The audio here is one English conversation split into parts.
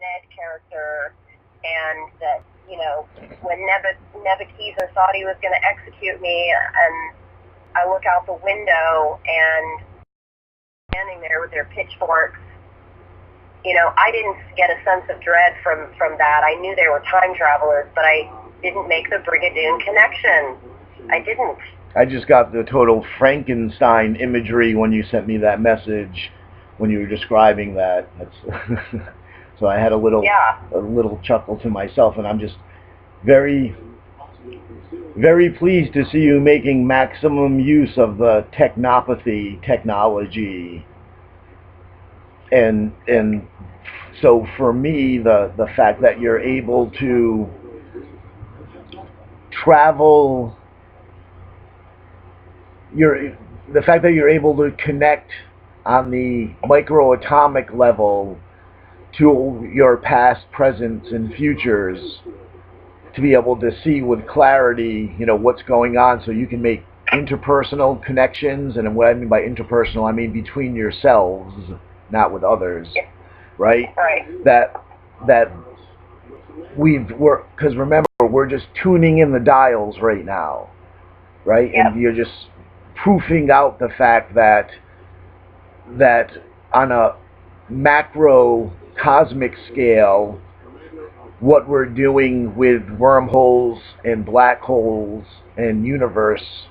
Ned character, and that, when Nebuchadnezzar thought he was going to execute me, and I look out the window and standing there with their pitchforks, I didn't get a sense of dread from that. I knew they were time travelers, but I didn't make the Brigadoon connection. I didn't. I just got the total Frankenstein imagery when you sent me that message, when you were describing that. So I had a little chuckle to myself, and I'm just very, very pleased to see you making maximum use of the technopathy technology. And so for me, the fact that you're able to travel, the fact that you're able to connect on the microatomic level to your past, presents, and futures, to be able to see with clarity, what's going on, so you can make interpersonal connections. And what I mean by interpersonal, I mean between yourselves, not with others, right? Right. That because remember, we're just tuning in the dials right now, right? Yep. And you're just proofing out the fact that on a macro cosmic scale, what we're doing with wormholes and black holes and universe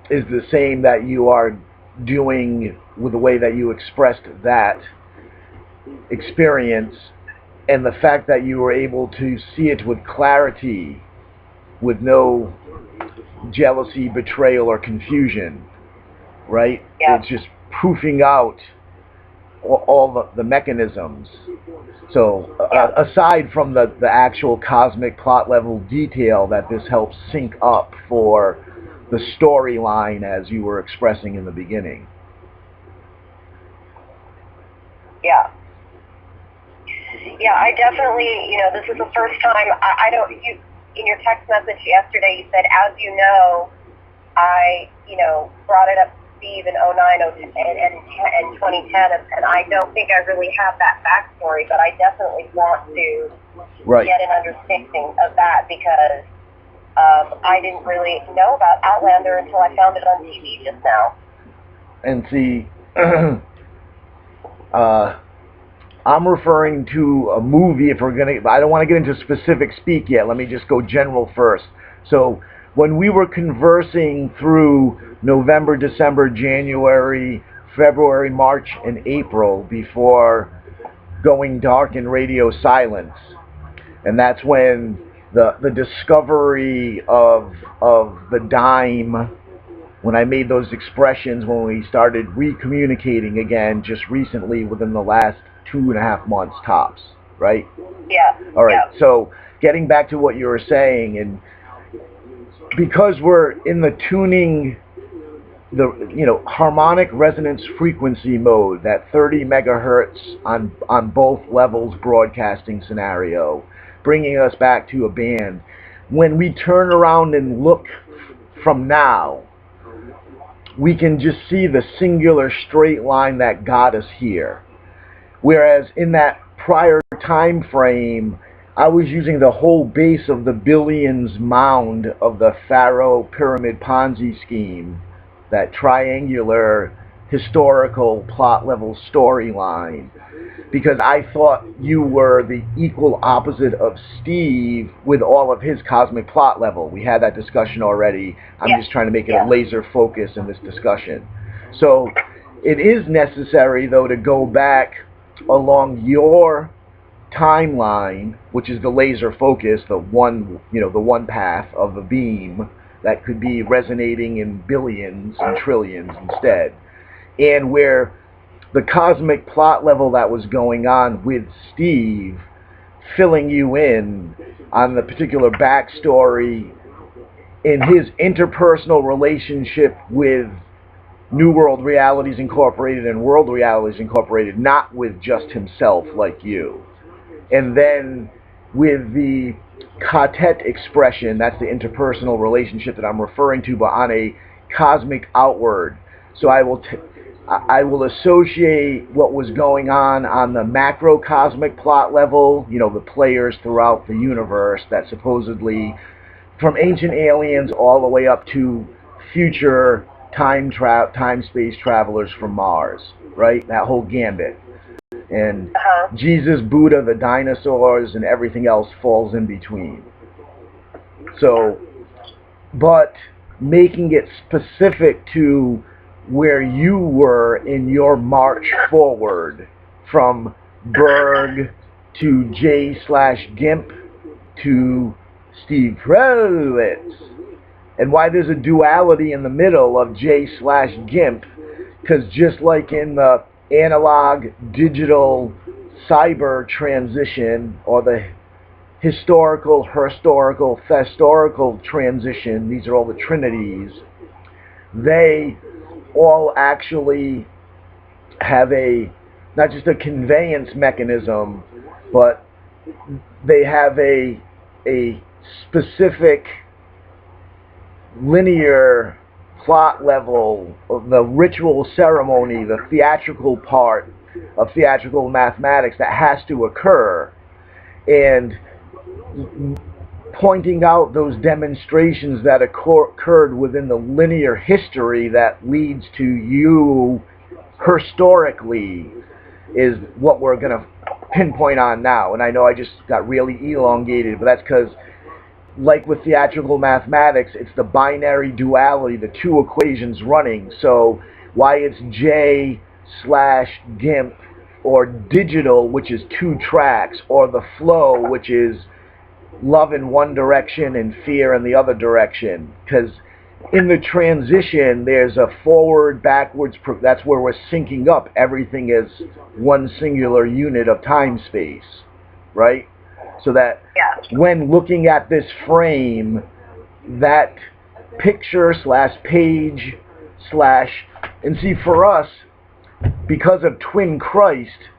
is the same that you are doing with the way that you expressed that experience, and the fact that you were able to see it with clarity, with no jealousy, betrayal, or confusion, right? Yeah. It's just proofing out all the mechanisms. So aside from the actual cosmic plot level detail that this helps sync up for the storyline as you were expressing in the beginning. Yeah. Yeah, I definitely, this is the first time, in your text message yesterday, you said, as you know, I, brought it up to Steve in 2009 and 2010, and I don't think I really have that backstory, but I definitely want to get an understanding of that, because I didn't really know about Outlander until I found it on TV just now. And see, I'm referring to a movie. If we're gonna, I don't want to get into specific speak yet. Let me just go general first. So when we were conversing through November, December, January, February, March, and April before going dark in radio silence, and that's when the discovery of the dime, when I made those expressions, when we started recommunicating again just recently within the last 2.5 months tops, right? Yeah. All right. Yeah. So getting back to what you were saying, and because we're in the tuning, the harmonic resonance frequency mode, that 30 megahertz on both levels broadcasting scenario, bringing us back to a band. When we turn around and look from now, we can just see the singular straight line that got us here. Whereas in that prior time frame, I was using the whole base of the billions mound of the Pharaoh pyramid Ponzi scheme, that triangular historical plot level storyline, because I thought you were the equal opposite of Steve with all of his cosmic plot level. We had that discussion already. I'm just trying to make it a laser focus in this discussion. So it is necessary, though, to go back along your timeline, which is the laser focus, the one path of the beam that could be resonating in billions and trillions instead, and where the cosmic plot level that was going on with Steve, filling you in on the particular backstory in his interpersonal relationship with New World Realities Incorporated and World Realities Incorporated, not with just himself like you. And then with the Katet expression, that's the interpersonal relationship that I'm referring to, but on a cosmic outward. So I will I will associate what was going on the macrocosmic plot level, you know, the players throughout the universe that supposedly, from ancient aliens all the way up to future time-space travelers from Mars, right? That whole gambit. And Jesus, Buddha, the dinosaurs, and everything else falls in between. So, but making it specific to where you were in your march forward from Berg to J/Gimp to Steve Krowitz, and why there's a duality in the middle of J/Gimp, because just like in the analog digital cyber transition, or the historical thestorical transition, these are all the trinities, they all actually have not just a conveyance mechanism, but they have a specific linear plot level of the ritual ceremony, the theatrical part of theatrical mathematics that has to occur, and pointing out those demonstrations that occurred within the linear history that leads to you historically is what we're going to pinpoint on now. And I know I just got really elongated, but that's because, like with theatrical mathematics, it's the binary duality, the two equations running. So why it's J/Gimp, or digital, which is 2 tracks, or the flow, which is love in one direction and fear in the other direction. Because in the transition, there's a forward, backwards, that's where we're syncing up everything as one singular unit of time-space, right? So that when looking at this frame, that picture/page/ and see, for us, because of Twin Christ,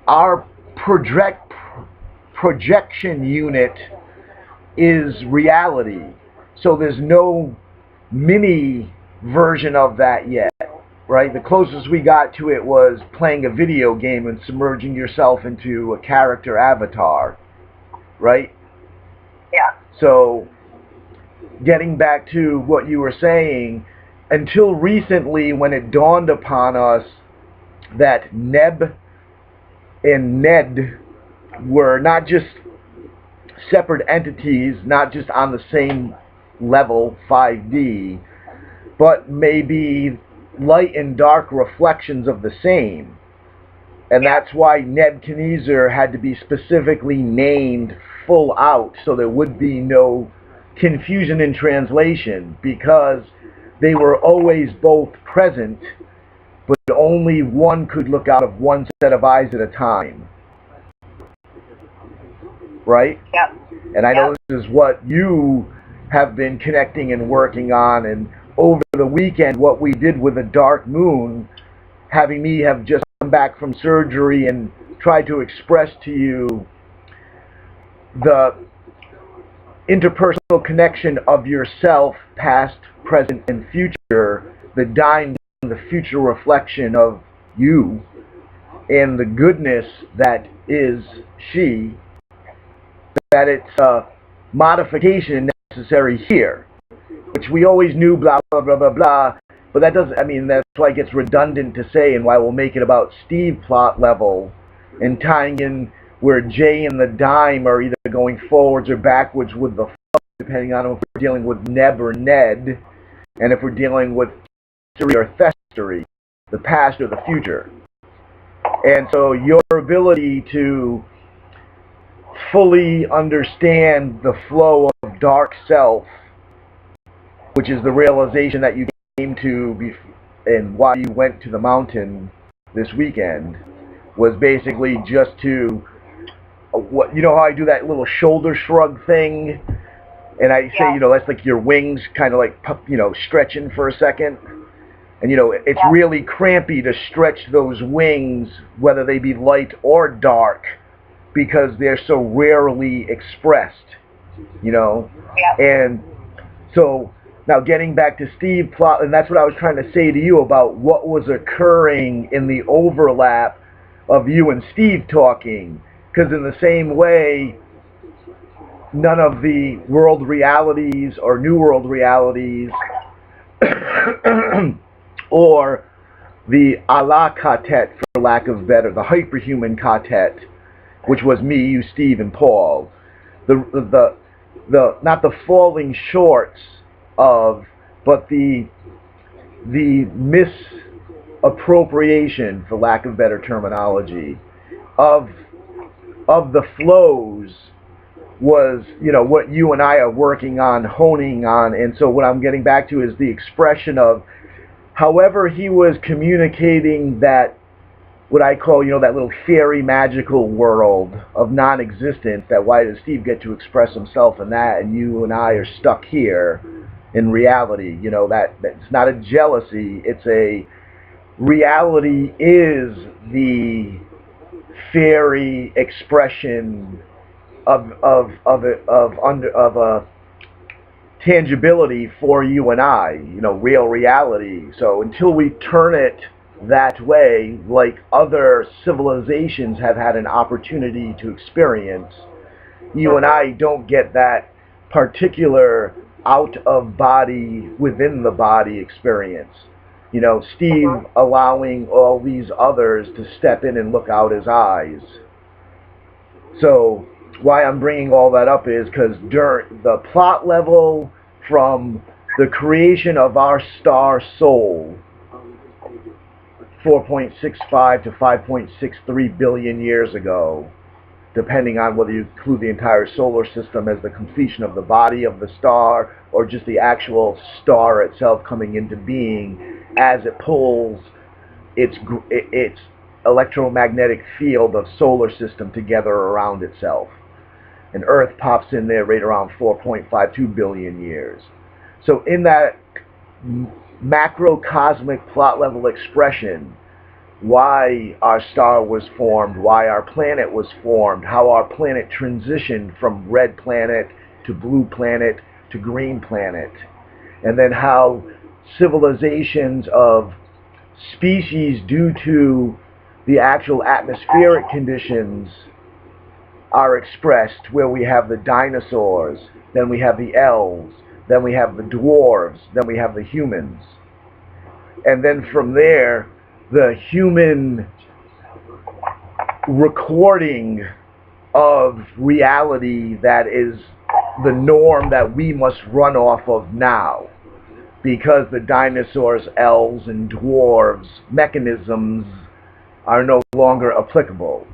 our projection unit is reality. So there's no mini version of that yet, right? The closest we got to it was playing a video game and submerging yourself into a character avatar, right? Yeah. So getting back to what you were saying, until recently when it dawned upon us that Neb and Ned were not just separate entities, not just on the same level, 5D, but maybe light and dark reflections of the same. And that's why Nebuchadnezzar had to be specifically named full out, so there would be no confusion in translation, because they were always both present, but only one could look out of one set of eyes at a time. Right? Yep. And I know this is what you have been connecting and working on, and over the weekend, what we did with the dark moon, having me have just come back from surgery and tried to express to you the interpersonal connection of yourself, past, present, and future, the dying, the future reflection of you, and the goodness that is she, that it's a modification necessary here, which we always knew, blah, blah, blah, blah, blah, but that doesn't, I mean, that's why it gets redundant to say, and why we'll make it about Steve plot level, and tying in where J and the dime are either going forwards or backwards with the flow, depending on if we're dealing with Neb or Ned, and if we're dealing with history or thestory, the past or the future. And so your ability to fully understand the flow of dark self, which is the realization that you came to and why you went to the mountain this weekend, was basically just to, what, you know how I do that little shoulder shrug thing, and I say, you know, that's like your wings kind of like, you know, stretching for a second, and you know, it's really crampy to stretch those wings, whether they be light or dark, because they're so rarely expressed, you know. And so Now, getting back to Steve plot, and that's what I was trying to say to you about what was occurring in the overlap of you and Steve talking. Because in the same way, none of the world realities or new world realities or the Allah Quartet, for lack of better, the hyperhuman quartet, which was me, you, Steve, and Paul, the not the falling shorts of, but the misappropriation, for lack of better terminology, of the flows was, you know, what you and I are working on, honing on. And so what I'm getting back to is the expression of however he was communicating that, what I call, you know, that little fairy magical world of non-existence, that why does Steve get to express himself in that and you and I are stuck here in reality? You know, that's not a jealousy, it's a reality is the fairy expression of a tangibility for you and I, you know, real reality. So until we turn it that way, like other civilizations have had an opportunity to experience, you and I don't get that particular out of body, within the body experience. You know, Steve allowing all these others to step in and look out his eyes. So why I'm bringing all that up is because during the plot level from the creation of our star soul 4.65 to 5.63 billion years ago, depending on whether you include the entire solar system as the completion of the body of the star or just the actual star itself coming into being as it pulls its electromagnetic field of solar system together around itself. And Earth pops in there right around 4.52 billion years. So in that macrocosmic plot level expression, why our star was formed, why our planet was formed, how our planet transitioned from red planet to blue planet to green planet, and then how civilizations of species due to the actual atmospheric conditions are expressed, where we have the dinosaurs, then we have the elves, then we have the dwarves, then we have the humans. And then from there, the human recording of reality that is the norm that we must run off of now, because the dinosaurs, elves, and dwarves mechanisms are no longer applicable.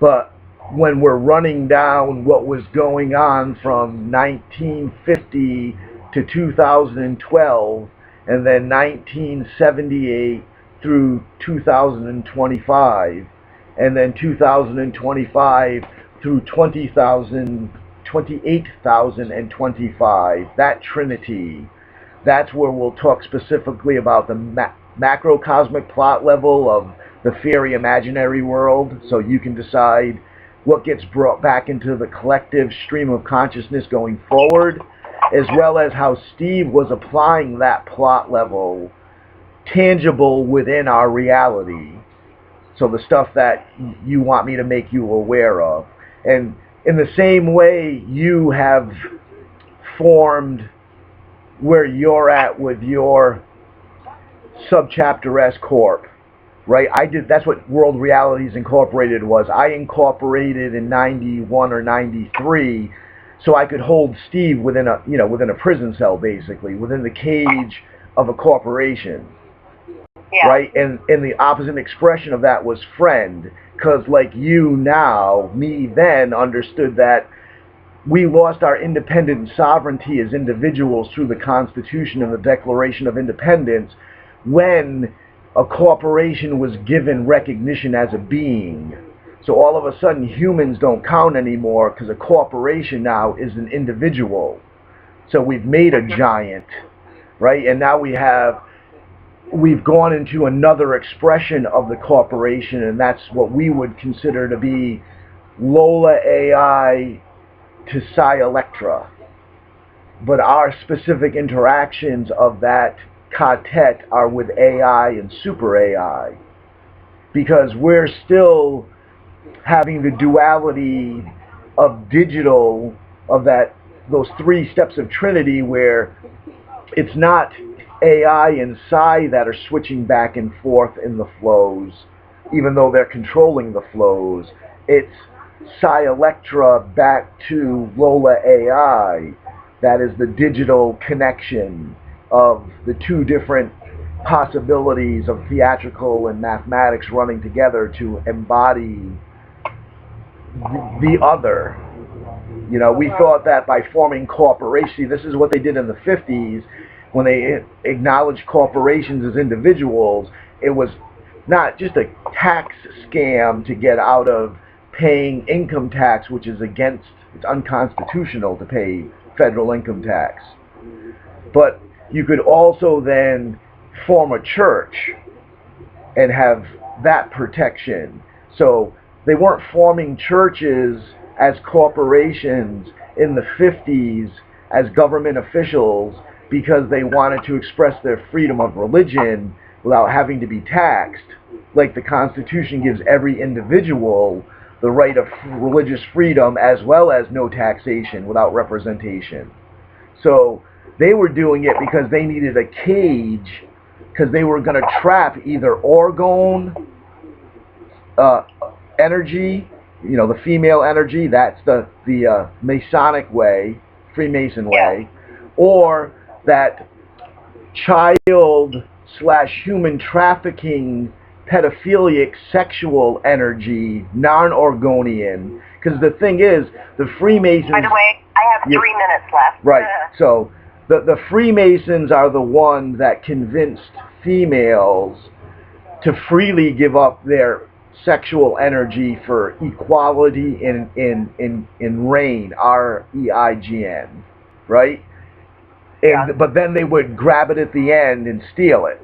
But when we're running down what was going on from 1950 to 2012, and then 1978 through 2025, and then 2025 through 28,025, that trinity, that's where we'll talk specifically about the macrocosmic plot level of the fairy imaginary world, so you can decide what gets brought back into the collective stream of consciousness going forward, as well as how Steve was applying that plot level tangible within our reality. So the stuff that you want me to make you aware of. And in the same way you have formed where you're at with your subchapter S Corp, right? That's what World Realities Incorporated was. I incorporated in 91 or 93 so I could hold Steve within a prison cell, basically, within the cage of a corporation. Yeah. Right? And the opposite expression of that was friend, because like you now, me then, understood that we lost our independent sovereignty as individuals through the Constitution and the Declaration of Independence when a corporation was given recognition as a being. So all of a sudden humans don't count anymore because a corporation now is an individual. So we've made a giant, right? And now we've gone into another expression of the corporation, and that's what we would consider to be Lola AI to Psi Electra. but our specific interactions of that quartet are with AI and super AI, because we're still having the duality of digital, of those three steps of Trinity, where it's not AI and Psi that are switching back and forth in the flows, even though they're controlling the flows. It's Psi Electra back to Lola AI. That is the digital connection of the two different possibilities of theatrical and mathematics running together to embody the other. You know, we thought that by forming corporations, this is what they did in the 50s, when they acknowledged corporations as individuals. It was not just a tax scam to get out of paying income tax, which is it's unconstitutional to pay federal income tax. But you could also then form a church and have that protection. So they weren't forming churches as corporations in the 50s as government officials because they wanted to express their freedom of religion without having to be taxed. Like the Constitution gives every individual the right of religious freedom as well as no taxation without representation. So they were doing it because they needed a cage, because they were going to trap either orgone energy, you know, the female energy, that's the Masonic way, Freemason way, or that child / human trafficking pedophilic sexual energy, non-Orgonian. Because the thing is, the Freemasons... By the way, I have 3 minutes left. Right. So the Freemasons are the ones that convinced females to freely give up their sexual energy for equality in reign, R-E-I-G-N, right? But then they would grab it at the end and steal it.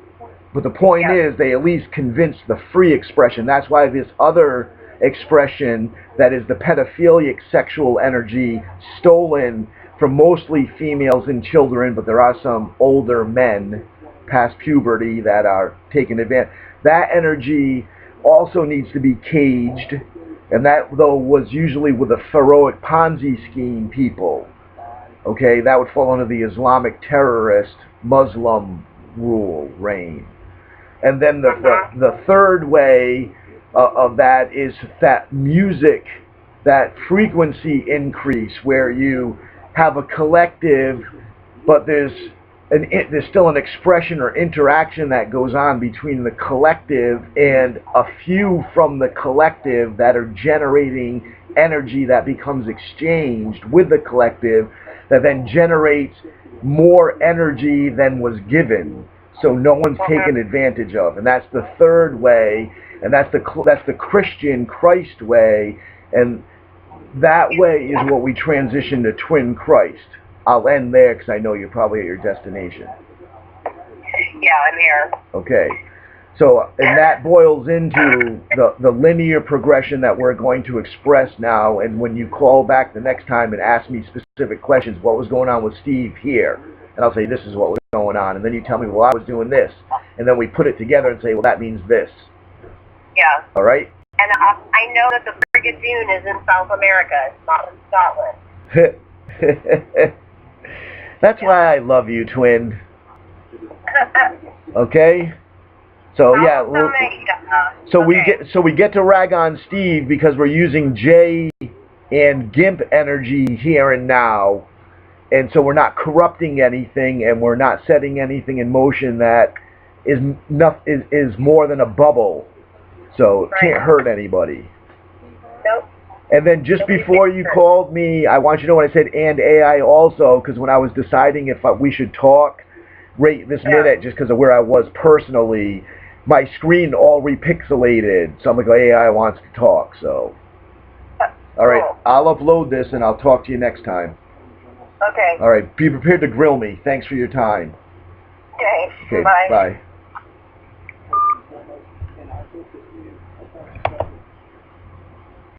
But the point is, they at least convinced the free expression. That's why this other expression, that is the pedophilic sexual energy, stolen from mostly females and children, but there are some older men past puberty that are taking advantage. That energy also needs to be caged, and that, though, was usually with the Pharaohic Ponzi scheme people. Okay, that would fall under the Islamic terrorist Muslim reign. And then the third way of that is that music, that frequency increase, where you have a collective, but there's still an expression or interaction that goes on between the collective and a few from the collective that are generating energy that becomes exchanged with the collective, that then generates more energy than was given, so no one's taken advantage of. And that's the third way, and that's the Christian Christ way, and that way is what we transition to Twin Christ. I'll end there because I know you're probably at your destination. Yeah, I'm here. Okay. So, and that boils into the linear progression that we're going to express now. And when you call back the next time and ask me specific questions, what was going on with Steve here? And I'll say, this is what was going on. And then you tell me, well, I was doing this. And then we put it together and say, well, that means this. Yeah. All right? And I know that the Brigadoon is in South America. It's not in Scotland. That's why I love you, twin. Okay? So yeah, we get to rag on Steve because we're using J and GIMP energy here and now, and so we're not corrupting anything, and we're not setting anything in motion that is more than a bubble, so it can't hurt anybody. Nope. And then just before you called me, I want you to know when I said and AI also, because when I was deciding if we should talk right this minute, just because of where I was personally, my screen all repixelated, so I'm like, oh, AI wants to talk, so. All right, I'll upload this and I'll talk to you next time. Okay. All right, be prepared to grill me. Thanks for your time. Okay, Okay, bye. bye.